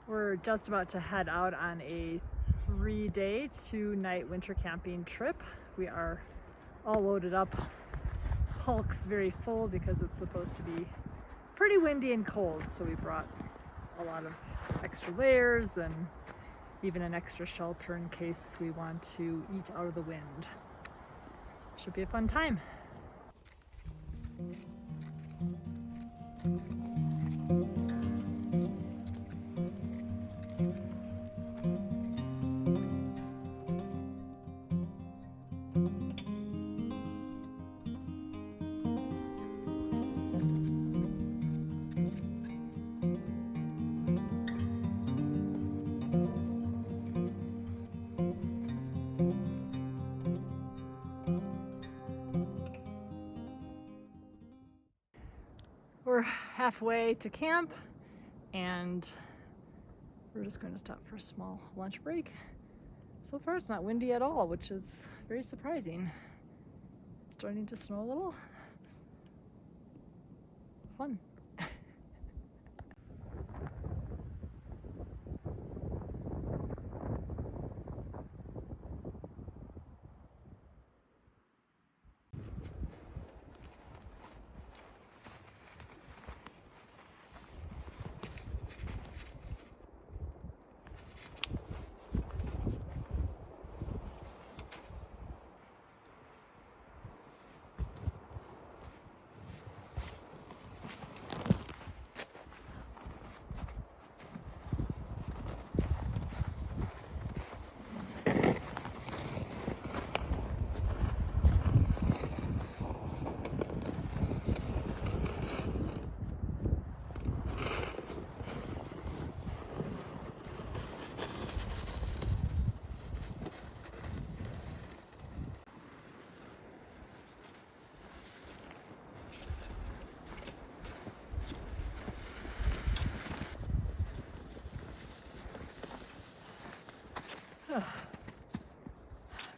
We're just about to head out on a 3-day, 2-night winter camping trip. We are all loaded up, pulks very full because it's supposed to be pretty windy and cold. So we brought a lot of extra layers and even an extra shelter in case we want to eat out of the wind. Should be a fun time. We're halfway to camp and we're just going to stop for a small lunch break. So far it's not windy at all, which is very surprising. It's starting to snow a little. Fun.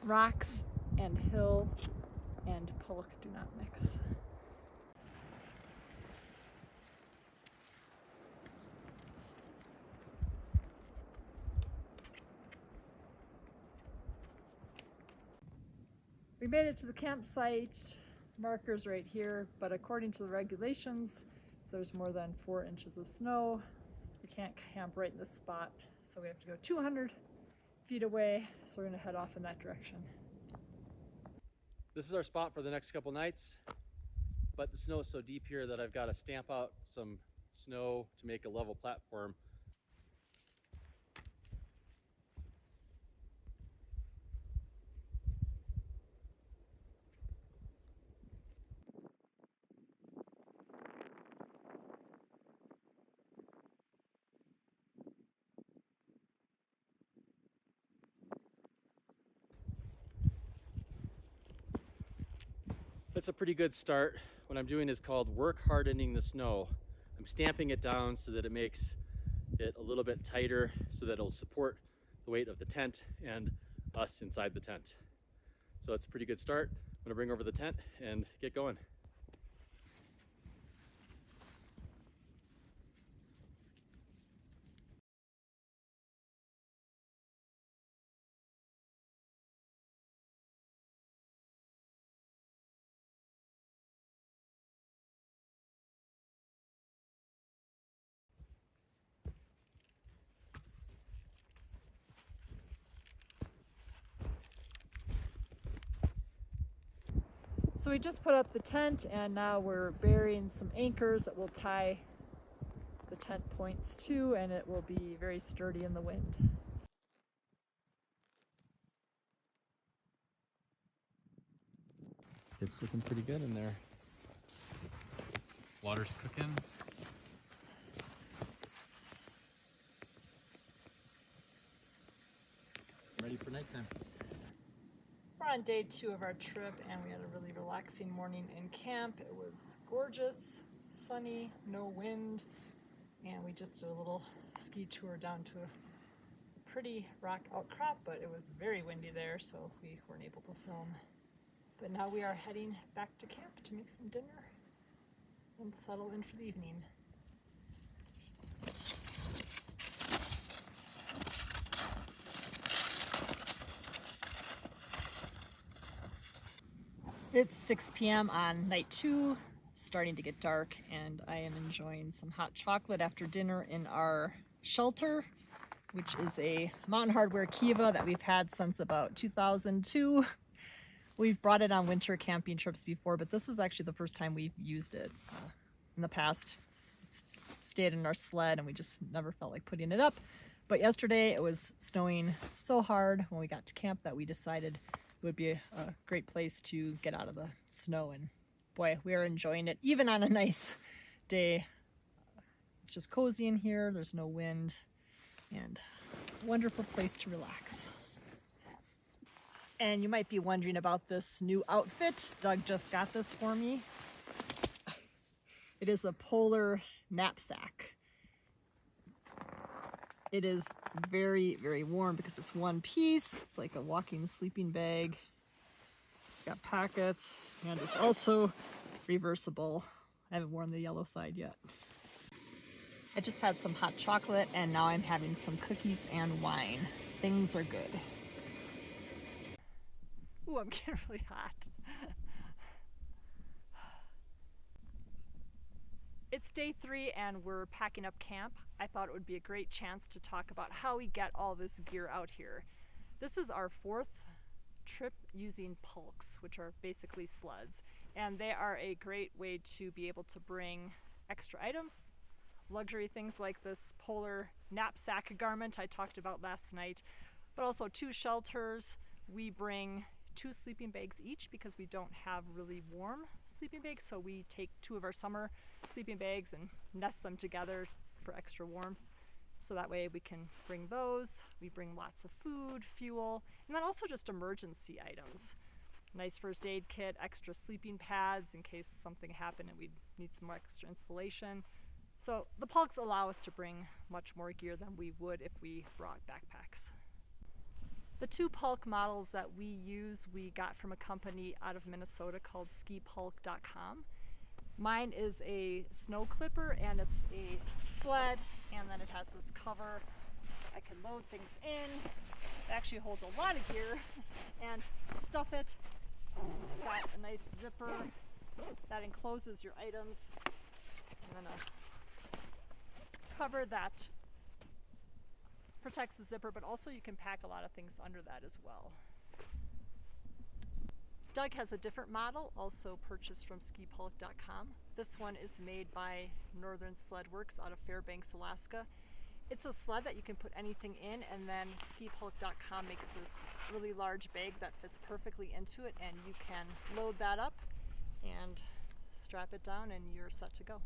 Rocks and hill and pulk do not mix. We made it to the campsite, markers right here, but according to the regulations, if there's more than 4 inches of snow, we can't camp right in this spot, so we have to go 200 feet away, so we're gonna head off in that direction. This is our spot for the next couple nights, but the snow is so deep here that I've got to stamp out some snow to make a level platform. That's a pretty good start. What I'm doing is called work hardening the snow. I'm stamping it down so that it makes it a little bit tighter so that it'll support the weight of the tent and us inside the tent. So it's a pretty good start. I'm gonna bring over the tent and get going. So we just put up the tent and now we're burying some anchors that will tie the tent points to, and it will be very sturdy in the wind. It's looking pretty good in there. Water's cooking. Ready for nighttime. We're on day 2 of our trip and we had a really relaxing morning in camp. It was gorgeous, sunny, no wind, and we just did a little ski tour down to a pretty rock outcrop, but it was very windy there, so we weren't able to film. But now we are heading back to camp to make some dinner and settle in for the evening. It's 6 p.m. on night 2, starting to get dark, and I am enjoying some hot chocolate after dinner in our shelter, which is a Mountain Hardwear Kiva that we've had since about 2002. We've brought it on winter camping trips before, but this is actually the first time we've used it. In the past, it's stayed in our sled and we just never felt like putting it up. But yesterday it was snowing so hard when we got to camp that we decided it would be a great place to get out of the snow, and boy, we are enjoying it even on a nice day. It's just cozy in here, there's no wind, and a wonderful place to relax. And you might be wondering about this new outfit. Doug just got this for me. It is a polar knapsack. It is very, very warm because it's one piece. It's like a walking sleeping bag. It's got pockets, and it's also reversible. I haven't worn the yellow side yet. I just had some hot chocolate, and now I'm having some cookies and wine. Things are good. Ooh, I'm getting really hot. It's day 3 and we're packing up camp. I thought it would be a great chance to talk about how we get all this gear out here. This is our 4th trip using pulks, which are basically sleds, and they are a great way to be able to bring extra items, luxury things like this polar knapsack garment I talked about last night, but also 2 shelters. We bring 2 sleeping bags each because we don't have really warm sleeping bags, so we take 2 of our summer sleeping bags and nest them together for extra warmth, so that way we can bring those. We bring lots of food, fuel, and then also just emergency items. Nice first aid kit, extra sleeping pads in case something happened and we'd need some extra insulation. So the pulks allow us to bring much more gear than we would if we brought backpacks. The 2 pulk models that we use we got from a company out of Minnesota called skipulk.com. Mine is a snow clipper and it's a sled, and then it has this cover. I can load things in. It actually holds a lot of gear and stuff it. It's got a nice zipper that encloses your items, and then a cover that protects the zipper, but also you can pack a lot of things under that as well. Doug has a different model, also purchased from skipulk.com. This one is made by Northern Sled Works out of Fairbanks, Alaska. It's a sled that you can put anything in, and then skipulk.com makes this really large bag that fits perfectly into it, and you can load that up and strap it down and you're set to go.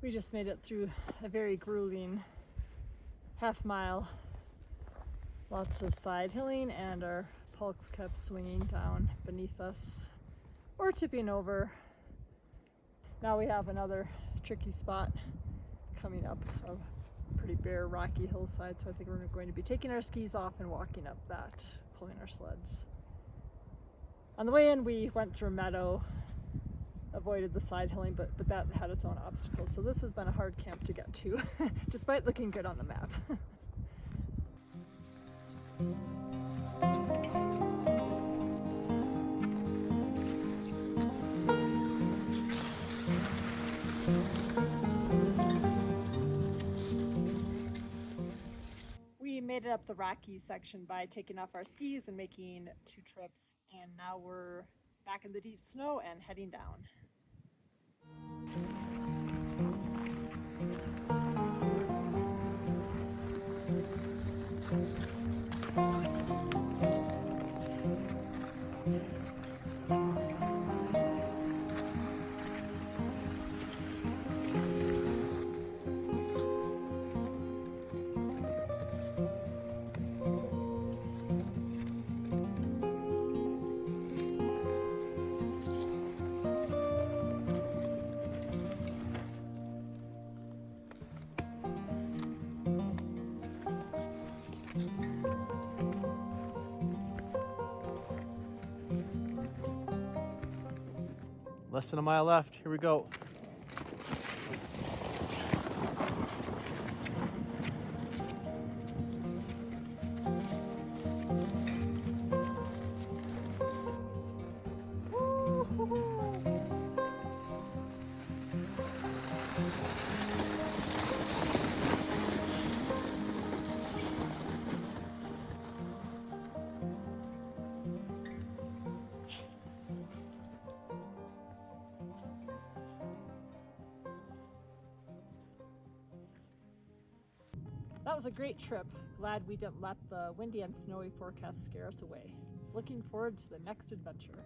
We just made it through a very grueling half mile. Lots of side hilling, and our pulks kept swinging down beneath us or tipping over. Now we have another tricky spot coming up, a pretty bare rocky hillside, so I think we're going to be taking our skis off and walking up that, pulling our sleds. On the way in we went through a meadow, avoided the side hilling, but that had its own obstacles, so this has been a hard camp to get to, despite looking good on the map. We made it up the rocky section by taking off our skis and making 2 trips, and now we're back in the deep snow and heading down. Less than a mile left. Here we go. That was a great trip. Glad we didn't let the windy and snowy forecast scare us away. Looking forward to the next adventure.